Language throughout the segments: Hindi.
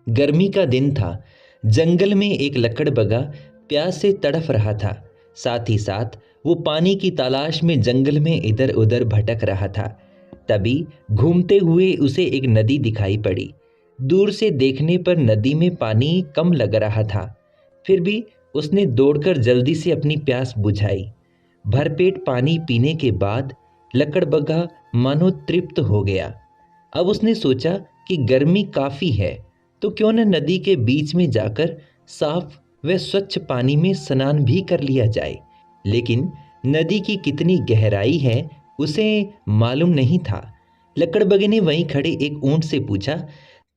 गर्मी का दिन था। जंगल में एक लकड़बग्गा प्यास से तड़फ रहा था। साथ ही साथ वो पानी की तलाश में जंगल में इधर उधर भटक रहा था। तभी घूमते हुए उसे एक नदी दिखाई पड़ी। दूर से देखने पर नदी में पानी कम लग रहा था। फिर भी उसने दौड़कर जल्दी से अपनी प्यास बुझाई। भरपेट पानी पीने के बाद लकड़बग्गा मानो तृप्त हो गया। अब उसने सोचा कि गर्मी काफी है, तो क्यों न नदी के बीच में जाकर साफ व स्वच्छ पानी में स्नान भी कर लिया जाए। लेकिन नदी की कितनी गहराई है उसे मालूम नहीं था। लकड़बग्गे ने वहीं खड़े एक ऊंट से पूछा,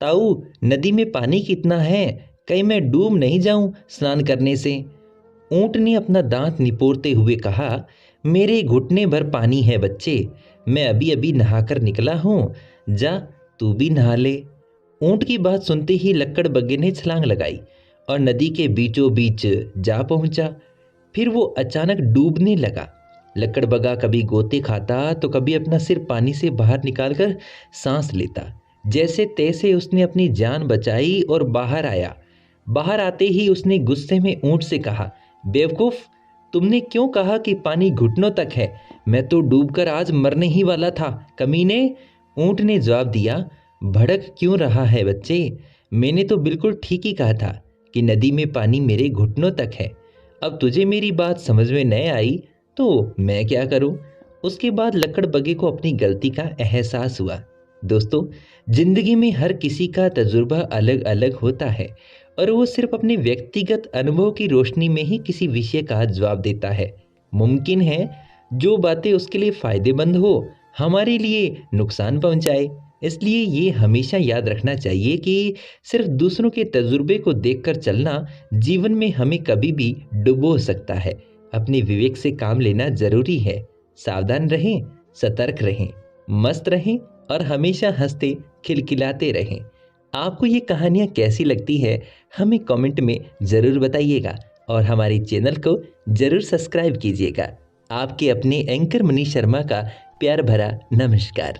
ताऊ, नदी में पानी कितना है? कहीं मैं डूब नहीं जाऊं स्नान करने से। ऊंट ने अपना दांत निपोरते हुए कहा, मेरे घुटने भर पानी है बच्चे, मैं अभी अभी नहाकर निकला हूं, जा तू भी नहा ले। ऊंट की बात सुनते ही लकड़बग्गे ने छलांग लगाई और नदी के बीचों बीच जा पहुंचा। फिर वो अचानक डूबने लगा। लकड़बग्गा कभी गोते खाता तो कभी अपना सिर पानी से बाहर निकालकर सांस लेता। जैसे तैसे उसने अपनी जान बचाई और बाहर आया। बाहर आते ही उसने गुस्से में ऊंट से कहा, बेवकूफ, तुमने क्यों कहा कि पानी घुटनों तक है? मैं तो डूबकर आज मरने ही वाला था, कमीने। ऊंट ने जवाब दिया, भड़क क्यों रहा है बच्चे? मैंने तो बिल्कुल ठीक ही कहा था कि नदी में पानी मेरे घुटनों तक है। अब तुझे मेरी बात समझ में नहीं आई तो मैं क्या करूं? उसके बाद लकड़बग्गे को अपनी गलती का एहसास हुआ। दोस्तों, जिंदगी में हर किसी का तजुर्बा अलग अलग होता है और वो सिर्फ अपने व्यक्तिगत अनुभव की रोशनी में ही किसी विषय का जवाब देता है। मुमकिन है जो बातें उसके लिए फायदेमंद हो हमारे लिए नुकसान पहुंचाए। इसलिए ये हमेशा याद रखना चाहिए कि सिर्फ दूसरों के तजुर्बे को देखकर चलना जीवन में हमें कभी भी डुबो सकता है। अपने विवेक से काम लेना जरूरी है। सावधान रहें, सतर्क रहें, मस्त रहें और हमेशा हंसते खिलखिलाते रहें। आपको ये कहानियाँ कैसी लगती है हमें कमेंट में ज़रूर बताइएगा और हमारे चैनल को ज़रूर सब्सक्राइब कीजिएगा। आपके अपने एंकर मनीष शर्मा का प्यार भरा नमस्कार।